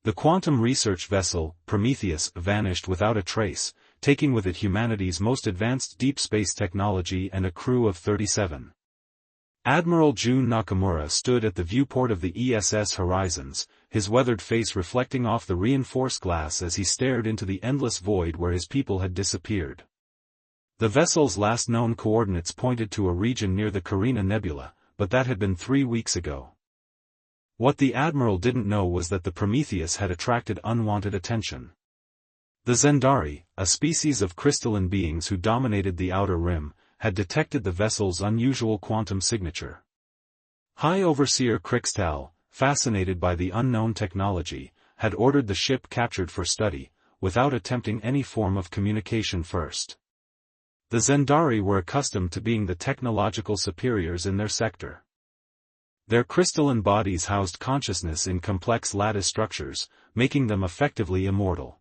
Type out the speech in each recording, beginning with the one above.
The quantum research vessel, Prometheus, vanished without a trace, taking with it humanity's most advanced deep space technology and a crew of 37. Admiral Jun Nakamura stood at the viewport of the ESS Horizons, his weathered face reflecting off the reinforced glass as he stared into the endless void where his people had disappeared. The vessel's last known coordinates pointed to a region near the Carina Nebula, but that had been 3 weeks ago. What the Admiral didn't know was that the Prometheus had attracted unwanted attention. The Zendari, a species of crystalline beings who dominated the outer rim, had detected the vessel's unusual quantum signature. High Overseer Krixtal, fascinated by the unknown technology, had ordered the ship captured for study, without attempting any form of communication first. The Zendari were accustomed to being the technological superiors in their sector. Their crystalline bodies housed consciousness in complex lattice structures, making them effectively immortal.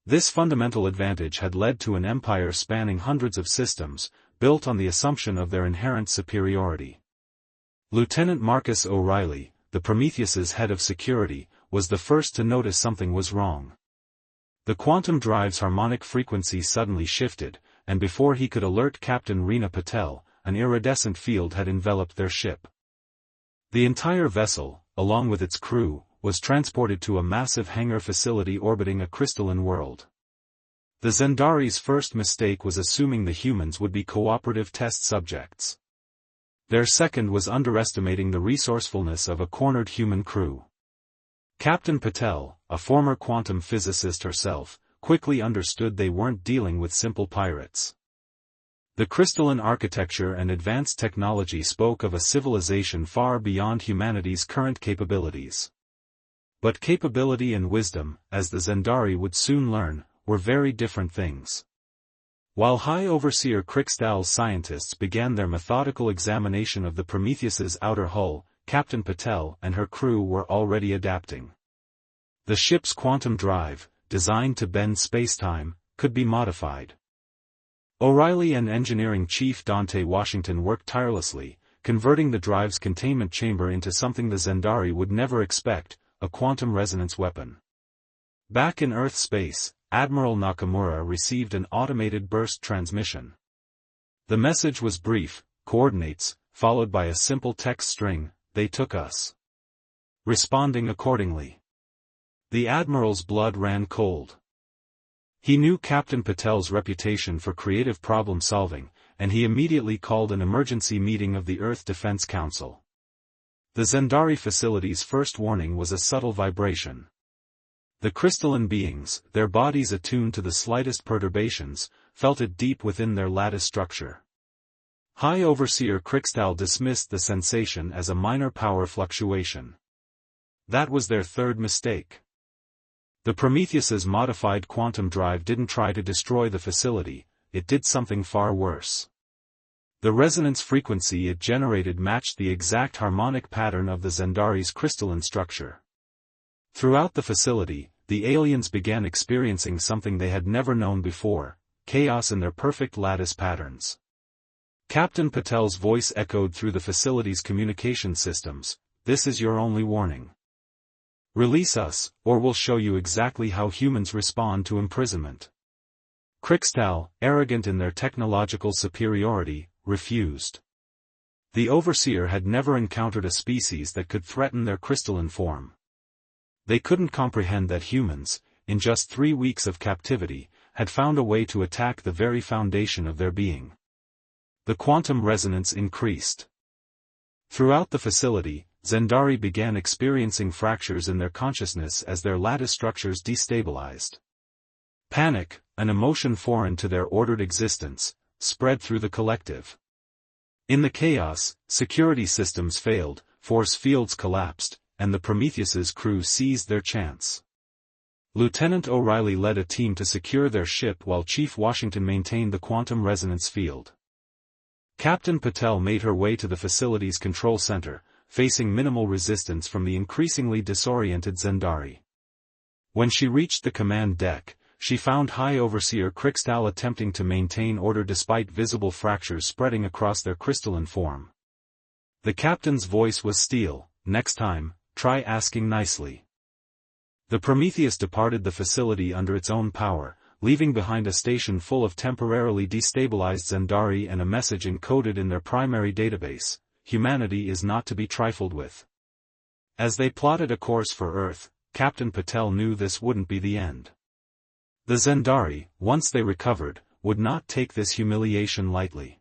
This fundamental advantage had led to an empire spanning hundreds of systems, built on the assumption of their inherent superiority. Lieutenant Marcus O'Reilly, the Prometheus's head of security, was the first to notice something was wrong. The quantum drive's harmonic frequency suddenly shifted, and before he could alert Captain Reena Patel, an iridescent field had enveloped their ship. The entire vessel, along with its crew, was transported to a massive hangar facility orbiting a crystalline world. The Zendari's first mistake was assuming the humans would be cooperative test subjects. Their second was underestimating the resourcefulness of a cornered human crew. Captain Patel, a former quantum physicist herself, quickly understood they weren't dealing with simple pirates. The crystalline architecture and advanced technology spoke of a civilization far beyond humanity's current capabilities. But capability and wisdom, as the Zendari would soon learn, were very different things. While High Overseer Krixtal's scientists began their methodical examination of the Prometheus's outer hull, Captain Patel and her crew were already adapting. The ship's quantum drive, designed to bend spacetime, could be modified. O'Reilly and Engineering Chief Dante Washington worked tirelessly, converting the drive's containment chamber into something the Zendari would never expect, a quantum resonance weapon. Back in Earth space, Admiral Nakamura received an automated burst transmission. The message was brief, coordinates, followed by a simple text string, "They took us." Responding accordingly. The Admiral's blood ran cold. He knew Captain Patel's reputation for creative problem-solving, and he immediately called an emergency meeting of the Earth Defense Council. The Zendari facility's first warning was a subtle vibration. The crystalline beings, their bodies attuned to the slightest perturbations, felt it deep within their lattice structure. High Overseer Krixtal dismissed the sensation as a minor power fluctuation. That was their third mistake. The Prometheus's modified quantum drive didn't try to destroy the facility, it did something far worse. The resonance frequency it generated matched the exact harmonic pattern of the Zendari's crystalline structure. Throughout the facility, the aliens began experiencing something they had never known before, chaos in their perfect lattice patterns. Captain Patel's voice echoed through the facility's communication systems, "This is your only warning. Release us, or we'll show you exactly how humans respond to imprisonment." Krixtal, arrogant in their technological superiority, refused. The Overseer had never encountered a species that could threaten their crystalline form. They couldn't comprehend that humans, in just 3 weeks of captivity, had found a way to attack the very foundation of their being. The quantum resonance increased. Throughout the facility, Zendari began experiencing fractures in their consciousness as their lattice structures destabilized. Panic, an emotion foreign to their ordered existence, spread through the collective. In the chaos, security systems failed, force fields collapsed, and the Prometheus's crew seized their chance. Lieutenant O'Reilly led a team to secure their ship while Chief Washington maintained the quantum resonance field. Captain Patel made her way to the facility's control center, facing minimal resistance from the increasingly disoriented Zendari. When she reached the command deck, she found High Overseer Krixtal attempting to maintain order despite visible fractures spreading across their crystalline form. The captain's voice was steel, "Next time, try asking nicely." The Prometheus departed the facility under its own power, leaving behind a station full of temporarily destabilized Zendari and a message encoded in their primary database: humanity is not to be trifled with. As they plotted a course for Earth, Captain Patel knew this wouldn't be the end. The Zendari, once they recovered, would not take this humiliation lightly.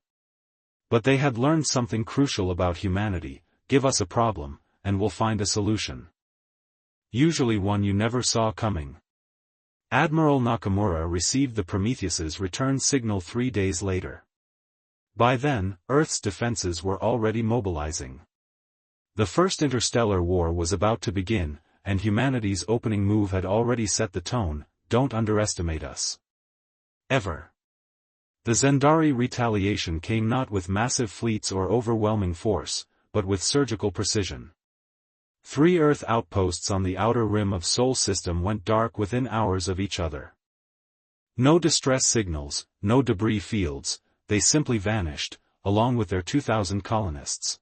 But they had learned something crucial about humanity: give us a problem, and we'll find a solution. Usually one you never saw coming. Admiral Nakamura received the Prometheus's return signal 3 days later. By then, Earth's defenses were already mobilizing. The first interstellar war was about to begin, and humanity's opening move had already set the tone: don't underestimate us. Ever. The Zendari retaliation came not with massive fleets or overwhelming force, but with surgical precision. 3 Earth outposts on the outer rim of Sol system went dark within hours of each other. No distress signals, no debris fields, they simply vanished, along with their 2,000 colonists.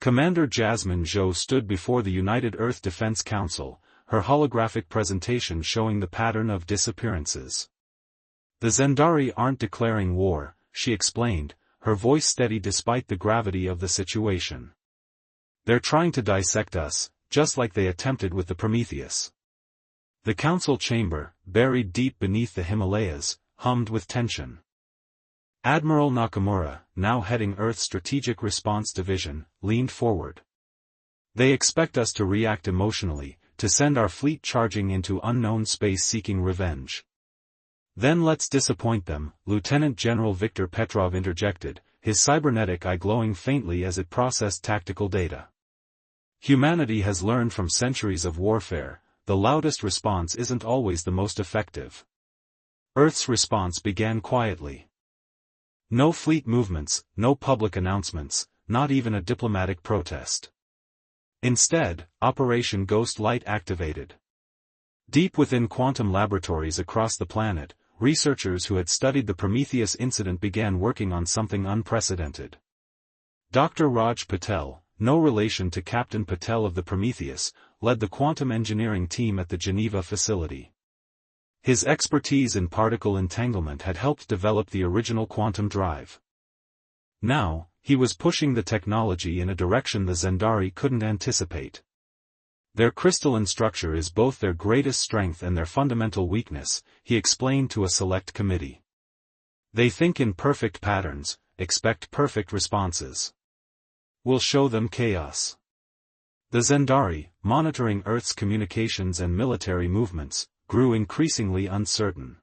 Commander Jasmine Zhou stood before the United Earth Defense Council, her holographic presentation showing the pattern of disappearances. The Zendari aren't declaring war, she explained, her voice steady despite the gravity of the situation. They're trying to dissect us, just like they attempted with the Prometheus. The council chamber, buried deep beneath the Himalayas, hummed with tension. Admiral Nakamura, now heading Earth's Strategic Response Division, leaned forward. They expect us to react emotionally, to send our fleet charging into unknown space seeking revenge. Then let's disappoint them, Lieutenant General Viktor Petrov interjected, his cybernetic eye glowing faintly as it processed tactical data. Humanity has learned from centuries of warfare: the loudest response isn't always the most effective. Earth's response began quietly. No fleet movements, no public announcements, not even a diplomatic protest. Instead, Operation Ghost Light activated. Deep within quantum laboratories across the planet, researchers who had studied the Prometheus incident began working on something unprecedented. Dr. Raj Patel, no relation to Captain Patel of the Prometheus, led the quantum engineering team at the Geneva facility. His expertise in particle entanglement had helped develop the original quantum drive. Now, he was pushing the technology in a direction the Zendari couldn't anticipate. Their crystalline structure is both their greatest strength and their fundamental weakness, he explained to a select committee. They think in perfect patterns, expect perfect responses. We'll show them chaos. The Zendari, monitoring Earth's communications and military movements, grew increasingly uncertain.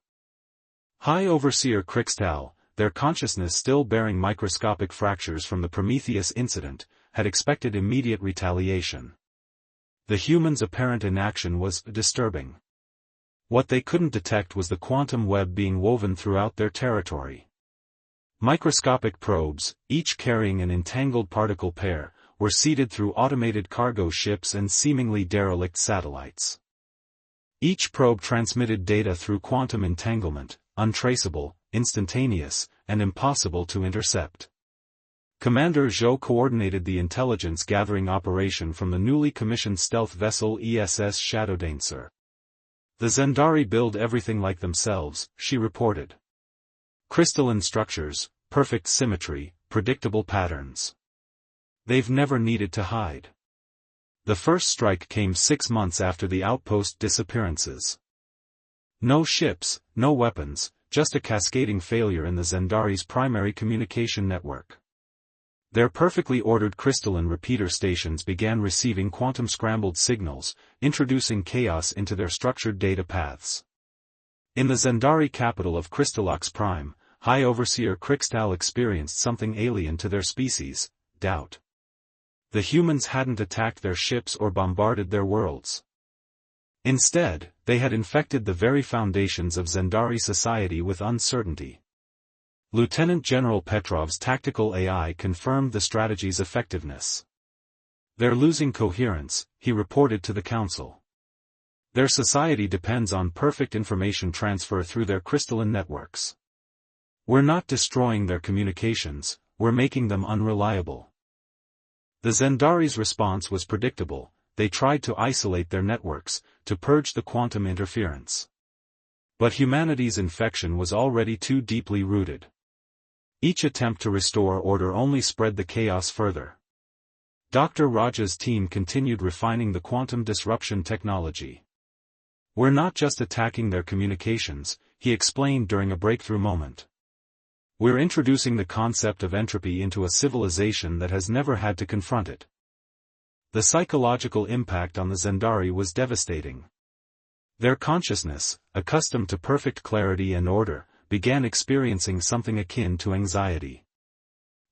High Overseer Krixtal, their consciousness still bearing microscopic fractures from the Prometheus incident, had expected immediate retaliation. The humans' apparent inaction was disturbing. What they couldn't detect was the quantum web being woven throughout their territory. Microscopic probes, each carrying an entangled particle pair, were seeded through automated cargo ships and seemingly derelict satellites. Each probe transmitted data through quantum entanglement, untraceable, instantaneous, and impossible to intercept. Commander Zhou coordinated the intelligence-gathering operation from the newly commissioned stealth vessel ESS Shadowdancer. The Zendari build everything like themselves, she reported. Crystalline structures, perfect symmetry, predictable patterns. They've never needed to hide. The first strike came 6 months after the outpost disappearances. No ships, no weapons, just a cascading failure in the Zendari's primary communication network. Their perfectly ordered crystalline repeater stations began receiving quantum-scrambled signals, introducing chaos into their structured data paths. In the Zendari capital of Crystallox Prime, High Overseer Krixtal experienced something alien to their species: doubt. The humans hadn't attacked their ships or bombarded their worlds. Instead, they had infected the very foundations of Zendari society with uncertainty. Lieutenant General Petrov's tactical AI confirmed the strategy's effectiveness. They're losing coherence, he reported to the council. Their society depends on perfect information transfer through their crystalline networks. We're not destroying their communications, we're making them unreliable. The Zendari's response was predictable: they tried to isolate their networks, to purge the quantum interference. But humanity's infection was already too deeply rooted. Each attempt to restore order only spread the chaos further. Dr. Raj's team continued refining the quantum disruption technology. "We're not just attacking their communications," he explained during a breakthrough moment. "We're introducing the concept of entropy into a civilization that has never had to confront it." The psychological impact on the Zendari was devastating. Their consciousness, accustomed to perfect clarity and order, began experiencing something akin to anxiety.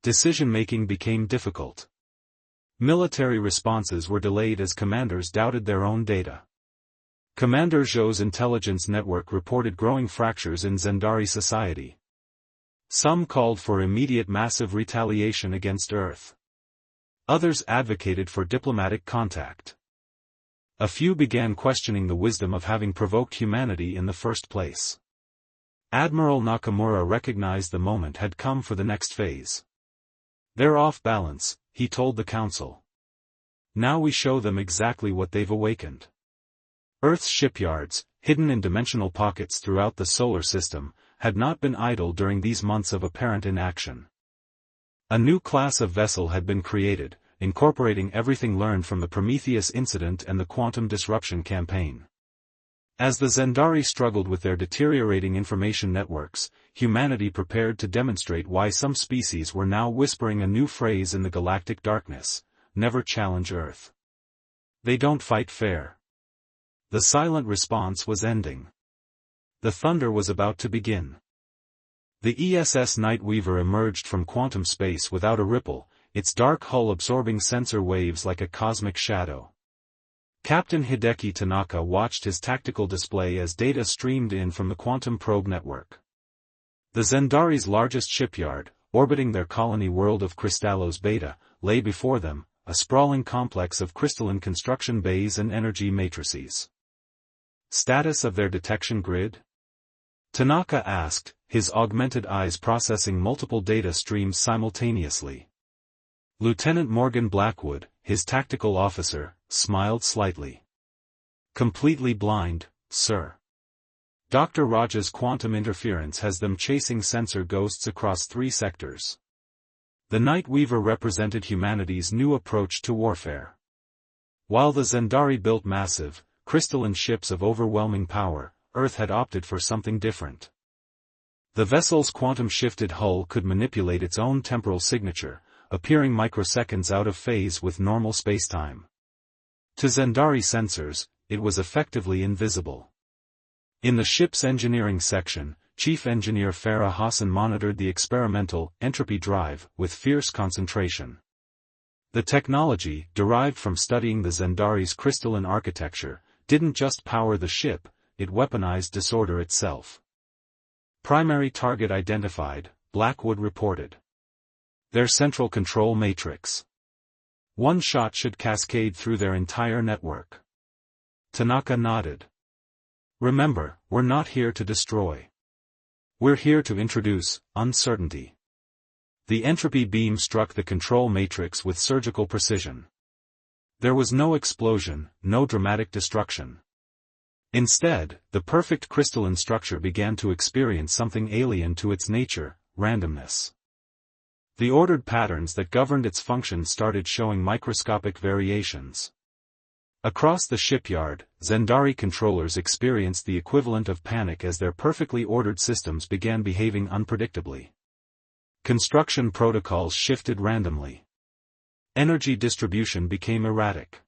Decision-making became difficult. Military responses were delayed as commanders doubted their own data. Commander Zhou's intelligence network reported growing fractures in Zendari society. Some called for immediate massive retaliation against Earth. Others advocated for diplomatic contact. A few began questioning the wisdom of having provoked humanity in the first place. Admiral Nakamura recognized the moment had come for the next phase. "They're off balance," he told the council. "Now we show them exactly what they've awakened." Earth's shipyards, hidden in dimensional pockets throughout the solar system, had not been idle during these months of apparent inaction. A new class of vessel had been created, incorporating everything learned from the Prometheus incident and the quantum disruption campaign. As the Zendari struggled with their deteriorating information networks, humanity prepared to demonstrate why some species were now whispering a new phrase in the galactic darkness: "Never challenge Earth. They don't fight fair." The silent response was ending. The thunder was about to begin. The ESS Nightweaver emerged from quantum space without a ripple, its dark hull absorbing sensor waves like a cosmic shadow. Captain Hideki Tanaka watched his tactical display as data streamed in from the quantum probe network. The Zendari's largest shipyard, orbiting their colony world of Kristallos Beta, lay before them, a sprawling complex of crystalline construction bays and energy matrices. "Status of their detection grid?" Tanaka asked, his augmented eyes processing multiple data streams simultaneously. Lieutenant Morgan Blackwood, his tactical officer, smiled slightly. "Completely blind, sir. Dr. Raj's quantum interference has them chasing sensor ghosts across 3 sectors." The Nightweaver represented humanity's new approach to warfare. While the Zendari built massive, crystalline ships of overwhelming power, Earth had opted for something different. The vessel's quantum-shifted hull could manipulate its own temporal signature, appearing microseconds out of phase with normal spacetime. To Zendari sensors, it was effectively invisible. In the ship's engineering section, Chief Engineer Farah Hassan monitored the experimental entropy drive with fierce concentration. The technology, derived from studying the Zendari's crystalline architecture, didn't just power the ship, it weaponized disorder itself. "Primary target identified," Blackwood reported. "Their central control matrix. One shot should cascade through their entire network." Tanaka nodded. "Remember, we're not here to destroy. We're here to introduce uncertainty." The entropy beam struck the control matrix with surgical precision. There was no explosion, no dramatic destruction. Instead, the perfect crystalline structure began to experience something alien to its nature: randomness. The ordered patterns that governed its function started showing microscopic variations. Across the shipyard, Zendari controllers experienced the equivalent of panic as their perfectly ordered systems began behaving unpredictably. Construction protocols shifted randomly. Energy distribution became erratic.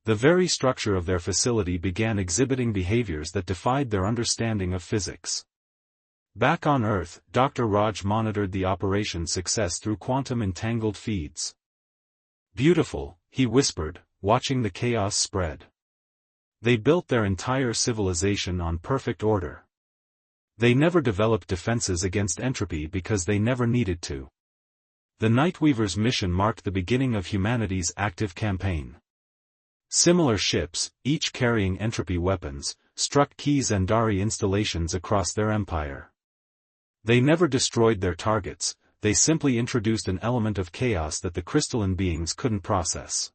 The very structure of their facility began exhibiting behaviors that defied their understanding of physics. Back on Earth, Dr. Raj monitored the operation's success through quantum-entangled feeds. "Beautiful," he whispered, watching the chaos spread. "They built their entire civilization on perfect order. They never developed defenses against entropy because they never needed to." The Nightweaver's mission marked the beginning of humanity's active campaign. Similar ships, each carrying entropy weapons, struck key Zendari installations across their empire. They never destroyed their targets, they simply introduced an element of chaos that the crystalline beings couldn't process.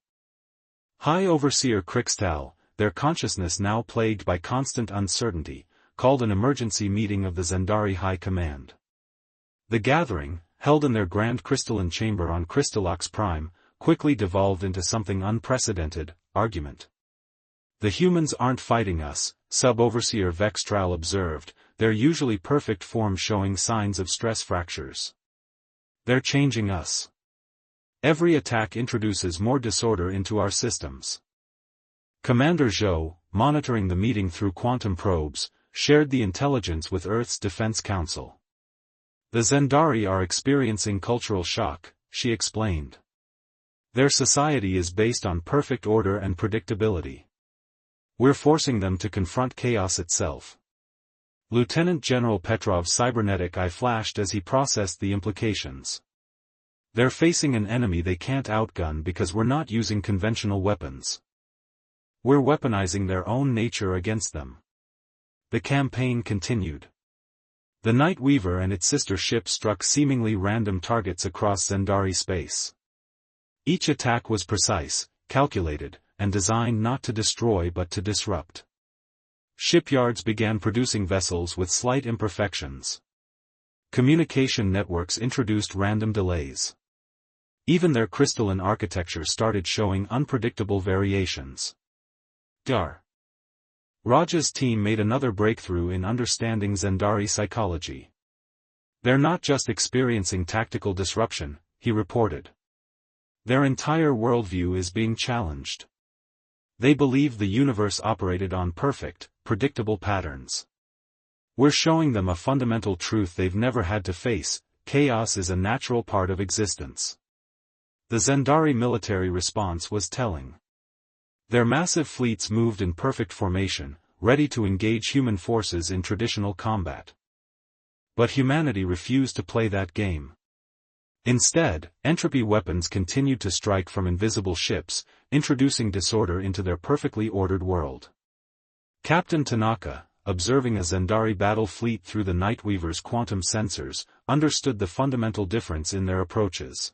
High Overseer Krixtal, their consciousness now plagued by constant uncertainty, called an emergency meeting of the Zendari High Command. The gathering, held in their grand crystalline chamber on Crystallox Prime, quickly devolved into something unprecedented: argument. "The humans aren't fighting us," Sub-Overseer Vextral observed, their usually perfect form showing signs of stress fractures. "They're changing us. Every attack introduces more disorder into our systems." Commander Zhou, monitoring the meeting through quantum probes, shared the intelligence with Earth's Defense Council. "The Zendari are experiencing cultural shock," she explained. "Their society is based on perfect order and predictability. We're forcing them to confront chaos itself." Lieutenant General Petrov's cybernetic eye flashed as he processed the implications. "They're facing an enemy they can't outgun because we're not using conventional weapons. We're weaponizing their own nature against them." The campaign continued. The Night Weaver and its sister ship struck seemingly random targets across Zendari space. Each attack was precise, calculated, and designed not to destroy but to disrupt. Shipyards began producing vessels with slight imperfections. Communication networks introduced random delays. Even their crystalline architecture started showing unpredictable variations. Raja's team made another breakthrough in understanding Zendari psychology. "They're not just experiencing tactical disruption," he reported. "Their entire worldview is being challenged. They believe the universe operated on perfect, predictable patterns. We're showing them a fundamental truth they've never had to face: chaos is a natural part of existence." The Zendari military response was telling. Their massive fleets moved in perfect formation, ready to engage human forces in traditional combat. But humanity refused to play that game. Instead, entropy weapons continued to strike from invisible ships, introducing disorder into their perfectly ordered world. Captain Tanaka, observing a Zendari battle fleet through the Nightweaver's quantum sensors, understood the fundamental difference in their approaches.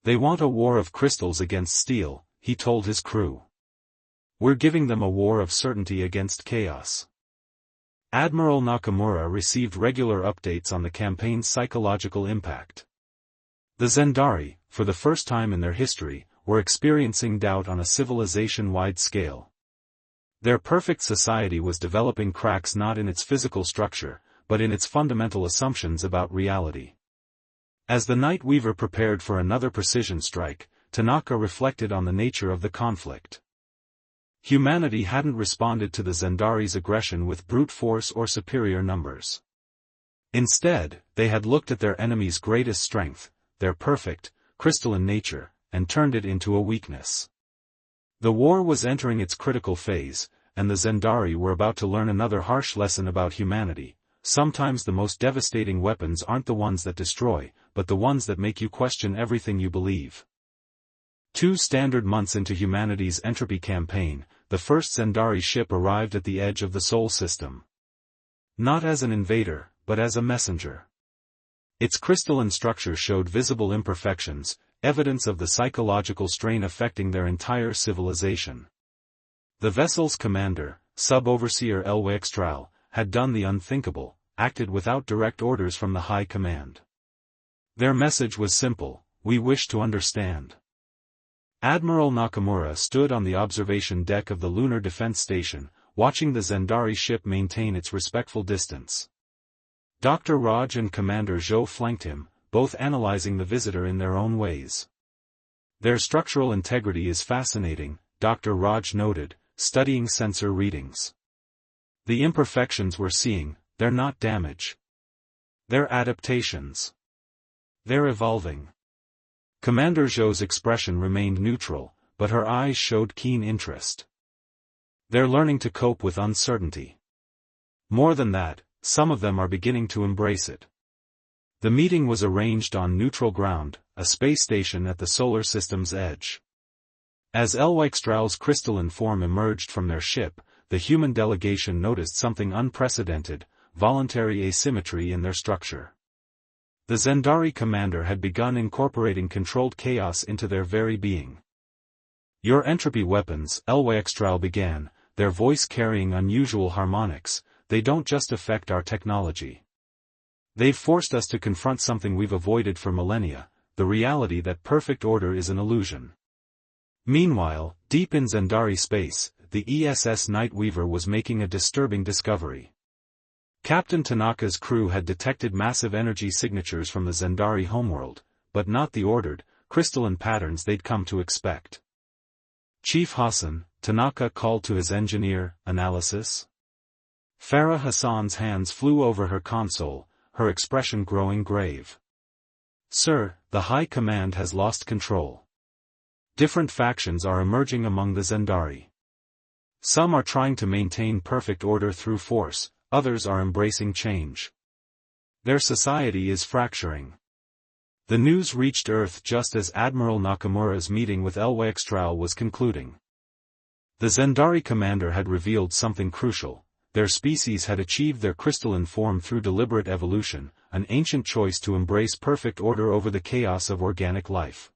"They want a war of crystals against steel," he told his crew. "We're giving them a war of certainty against chaos." Admiral Nakamura received regular updates on the campaign's psychological impact. The Zendari, for the first time in their history, were experiencing doubt on a civilization-wide scale. Their perfect society was developing cracks not in its physical structure, but in its fundamental assumptions about reality. As the Night Weaver prepared for another precision strike, Tanaka reflected on the nature of the conflict. Humanity hadn't responded to the Zendari's aggression with brute force or superior numbers. Instead, they had looked at their enemy's greatest strength, their perfect, crystalline nature, and turned it into a weakness. The war was entering its critical phase, and the Zendari were about to learn another harsh lesson about humanity. Sometimes the most devastating weapons aren't the ones that destroy, but the ones that make you question everything you believe. 2 standard months into humanity's entropy campaign, the first Zendari ship arrived at the edge of the Sol system. Not as an invader, but as a messenger. Its crystalline structure showed visible imperfections, evidence of the psychological strain affecting their entire civilization. The vessel's commander, Sub-Overseer Vextral, had done the unthinkable, acted without direct orders from the High Command. Their message was simple: "We wish to understand." Admiral Nakamura stood on the observation deck of the Lunar Defense Station, watching the Zendari ship maintain its respectful distance. Dr. Raj and Commander Zhou flanked him, both analyzing the visitor in their own ways. "Their structural integrity is fascinating," Dr. Raj noted, studying sensor readings. "The imperfections we're seeing, they're not damage. They're adaptations. They're evolving." Commander Zhou's expression remained neutral, but her eyes showed keen interest. "They're learning to cope with uncertainty. More than that, some of them are beginning to embrace it." The meeting was arranged on neutral ground, a space station at the solar system's edge. As Vextral's crystalline form emerged from their ship, the human delegation noticed something unprecedented: voluntary asymmetry in their structure. The Zendari commander had begun incorporating controlled chaos into their very being. Your entropy weapons, extraterrestrial began, their voice carrying unusual harmonics. They don't just affect our technology. They've forced us to confront something we've avoided for millennia, the reality that perfect order is an illusion. Meanwhile, deep in Zendari space, the ESS Nightweaver was making a disturbing discovery. Captain Tanaka's crew had detected massive energy signatures from the Zendari homeworld, but not the ordered, crystalline patterns they'd come to expect. Chief Hassan, Tanaka called to his engineer. Analysis? Farah Hassan's hands flew over her console, her expression growing grave. Sir, the High Command has lost control. Different factions are emerging among the Zendari. Some are trying to maintain perfect order through force, others are embracing change. Their society is fracturing. The news reached Earth just as Admiral Nakamura's meeting with extraterrestrial was concluding. The Zendari commander had revealed something crucial. Their species had achieved their crystalline form through deliberate evolution, an ancient choice to embrace perfect order over the chaos of organic life.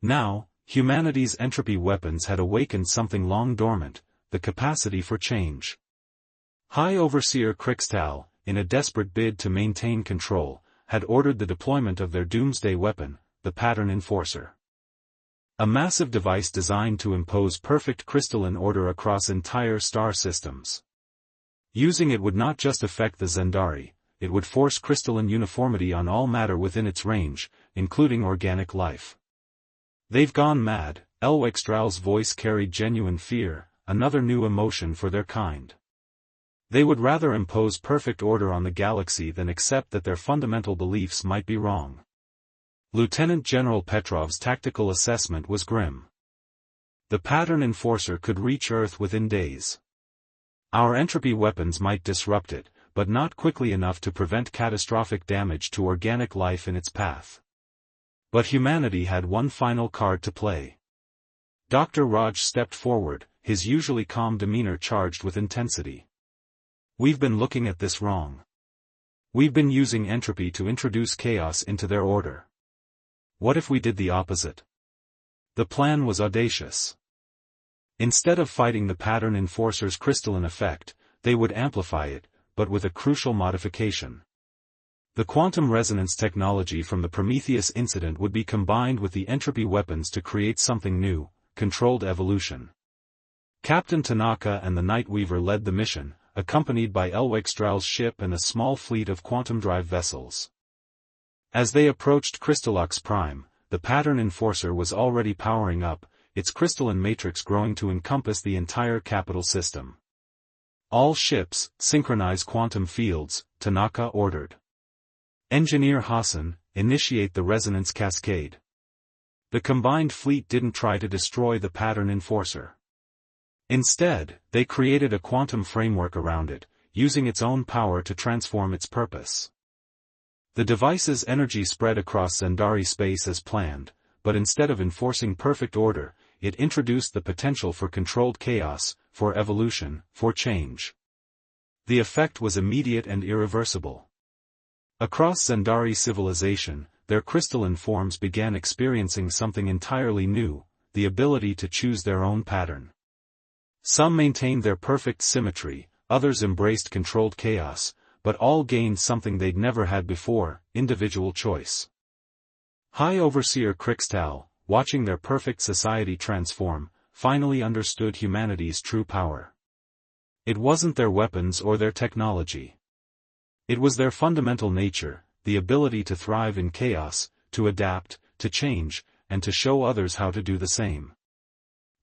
Now, humanity's entropy weapons had awakened something long dormant, the capacity for change. High Overseer Krixtal, in a desperate bid to maintain control, had ordered the deployment of their doomsday weapon, the Pattern Enforcer. A massive device designed to impose perfect crystalline order across entire star systems. Using it would not just affect the Zendari, it would force crystalline uniformity on all matter within its range, including organic life. They've gone mad, extraterrestrial's voice carried genuine fear, another new emotion for their kind. They would rather impose perfect order on the galaxy than accept that their fundamental beliefs might be wrong. Lieutenant General Petrov's tactical assessment was grim. The Pattern Enforcer could reach Earth within days. Our entropy weapons might disrupt it, but not quickly enough to prevent catastrophic damage to organic life in its path. But humanity had one final card to play. Dr. Raj stepped forward, his usually calm demeanor charged with intensity. We've been looking at this wrong. We've been using entropy to introduce chaos into their order. What if we did the opposite? The plan was audacious. Instead of fighting the Pattern Enforcer's crystalline effect, they would amplify it, but with a crucial modification. The quantum resonance technology from the Prometheus incident would be combined with the entropy weapons to create something new, controlled evolution. Captain Tanaka and the Nightweaver led the mission, accompanied by extraterrestrial's ship and a small fleet of quantum-drive vessels. As they approached Crystallox Prime, the Pattern Enforcer was already powering up, its crystalline matrix growing to encompass the entire capital system. All ships, synchronize quantum fields, Tanaka ordered. Engineer Hassan, initiate the resonance cascade. The combined fleet didn't try to destroy the Pattern Enforcer. Instead, they created a quantum framework around it, using its own power to transform its purpose. The device's energy spread across Zendari space as planned, but instead of enforcing perfect order, it introduced the potential for controlled chaos, for evolution, for change. The effect was immediate and irreversible. Across Zendari civilization, their crystalline forms began experiencing something entirely new, the ability to choose their own pattern. Some maintained their perfect symmetry, others embraced controlled chaos, but all gained something they'd never had before, individual choice. High Overseer Krixtal, watching their perfect society transform, finally understood humanity's true power. It wasn't their weapons or their technology. It was their fundamental nature, the ability to thrive in chaos, to adapt, to change, and to show others how to do the same.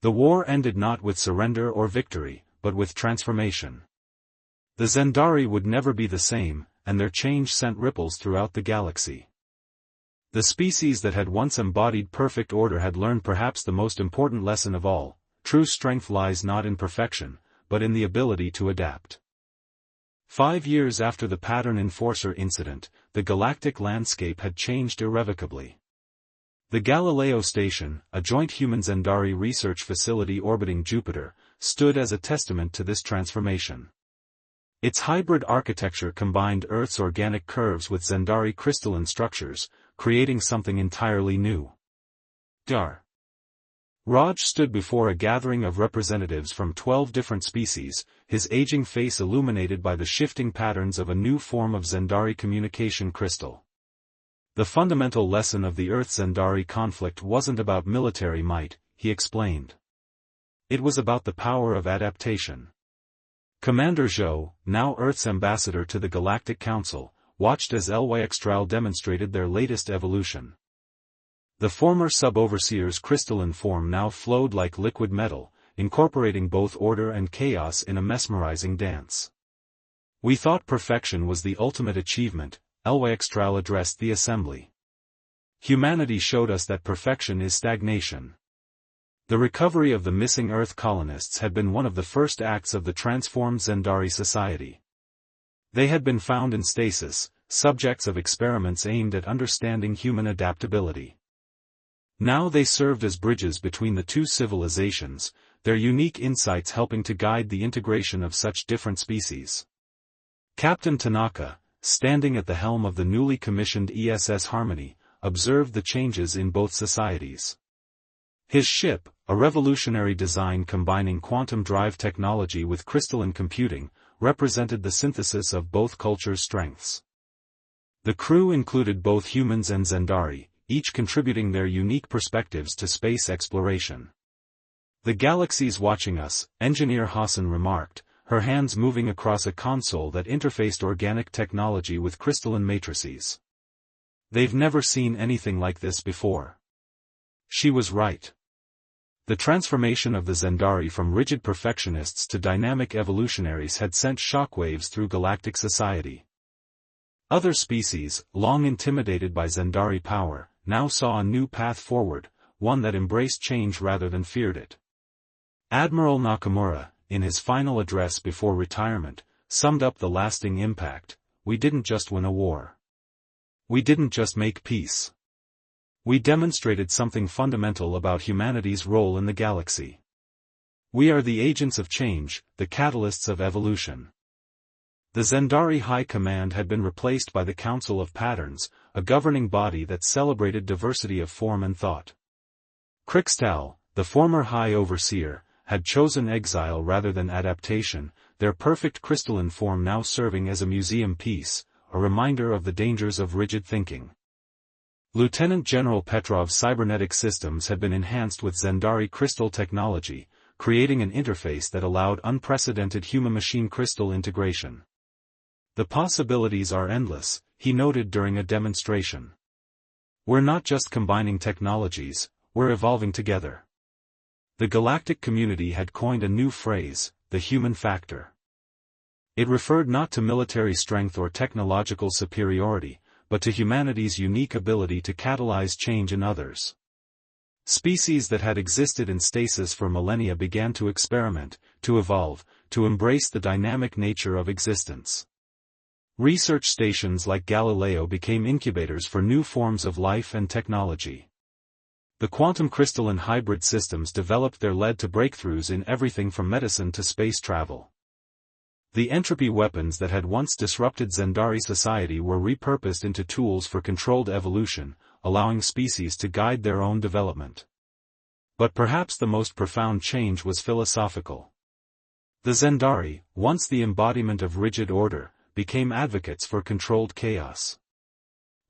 The war ended not with surrender or victory, but with transformation. The Zendari would never be the same, and their change sent ripples throughout the galaxy. The species that had once embodied perfect order had learned perhaps the most important lesson of all: true strength lies not in perfection, but in the ability to adapt. 5 years after the Pattern Enforcer incident, the galactic landscape had changed irrevocably. The Galileo station, a joint human-Zendari research facility orbiting Jupiter, stood as a testament to this transformation. Its hybrid architecture combined Earth's organic curves with Zendari crystalline structures, creating something entirely new. Dar. Raj stood before a gathering of representatives from 12 different species, his aging face illuminated by the shifting patterns of a new form of Zendari communication crystal. The fundamental lesson of the Earth-Zendari conflict wasn't about military might, he explained. It was about the power of adaptation. Commander Zhou, now Earth's ambassador to the Galactic Council, watched as Extraterrestrial demonstrated their latest evolution. The former sub-overseer's crystalline form now flowed like liquid metal, incorporating both order and chaos in a mesmerizing dance. We thought perfection was the ultimate achievement, Extraterrestrial addressed the assembly. Humanity showed us that perfection is stagnation. The recovery of the missing Earth colonists had been one of the first acts of the transformed Zendari society. They had been found in stasis, subjects of experiments aimed at understanding human adaptability. Now they served as bridges between the two civilizations, their unique insights helping to guide the integration of such different species. Captain Tanaka, standing at the helm of the newly commissioned ESS Harmony, observed the changes in both societies. His ship, a revolutionary design combining quantum drive technology with crystalline computing, represented the synthesis of both cultures' strengths. The crew included both humans and Zendari, each contributing their unique perspectives to space exploration. "The galaxy's watching us," Engineer Hassan remarked, her hands moving across a console that interfaced organic technology with crystalline matrices. "They've never seen anything like this before." She was right. The transformation of the Zendari from rigid perfectionists to dynamic evolutionaries had sent shockwaves through galactic society. Other species, long intimidated by Zendari power, now saw a new path forward, one that embraced change rather than feared it. Admiral Nakamura, in his final address before retirement, summed up the lasting impact: "We didn't just win a war. We didn't just make peace. We demonstrated something fundamental about humanity's role in the galaxy. We are the agents of change, the catalysts of evolution." The Zendari High Command had been replaced by the Council of Patterns, a governing body that celebrated diversity of form and thought. Krixtal, the former High Overseer, had chosen exile rather than adaptation, their perfect crystalline form now serving as a museum piece, a reminder of the dangers of rigid thinking. Lieutenant General Petrov's cybernetic systems had been enhanced with Zendari crystal technology, creating an interface that allowed unprecedented human-machine crystal integration. "The possibilities are endless," he noted during a demonstration. "We're not just combining technologies, we're evolving together." The galactic community had coined a new phrase, the human factor. It referred not to military strength or technological superiority, but to humanity's unique ability to catalyze change in others. Species that had existed in stasis for millennia began to experiment, to evolve, to embrace the dynamic nature of existence. Research stations like Galileo became incubators for new forms of life and technology. The quantum crystalline hybrid systems developed there led to breakthroughs in everything from medicine to space travel. The entropy weapons that had once disrupted Zendari society were repurposed into tools for controlled evolution, allowing species to guide their own development. But perhaps the most profound change was philosophical. The Zendari, once the embodiment of rigid order, became advocates for controlled chaos.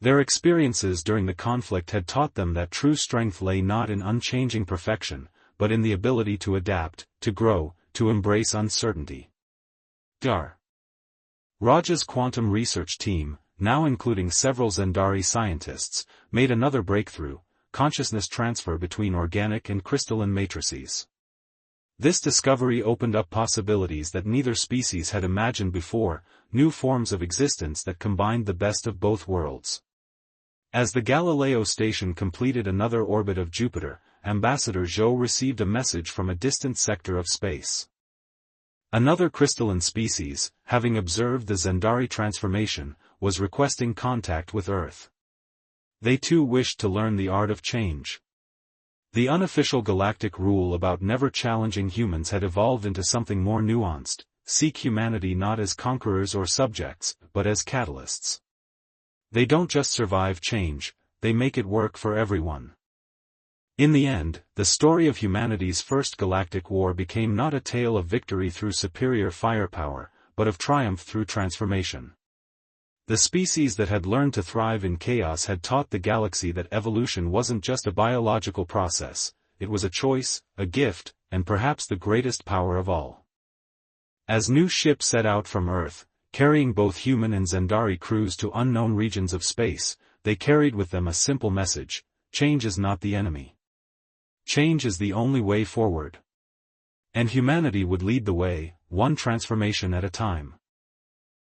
Their experiences during the conflict had taught them that true strength lay not in unchanging perfection, but in the ability to adapt, to grow, to embrace uncertainty. Raja's quantum research team, now including several Zendari scientists, made another breakthrough: consciousness transfer between organic and crystalline matrices. This discovery opened up possibilities that neither species had imagined before, new forms of existence that combined the best of both worlds. As the Galileo station completed another orbit of Jupiter, Ambassador Zhou received a message from a distant sector of space. Another crystalline species, having observed the Zendari transformation, was requesting contact with Earth. They too wished to learn the art of change. The unofficial galactic rule about never challenging humans had evolved into something more nuanced: seek humanity not as conquerors or subjects, but as catalysts. They don't just survive change, they make it work for everyone. In the end, the story of humanity's first galactic war became not a tale of victory through superior firepower, but of triumph through transformation. The species that had learned to thrive in chaos had taught the galaxy that evolution wasn't just a biological process, it was a choice, a gift, and perhaps the greatest power of all. As new ships set out from Earth, carrying both human and Zendari crews to unknown regions of space, they carried with them a simple message: change is not the enemy. Change is the only way forward. And humanity would lead the way, one transformation at a time.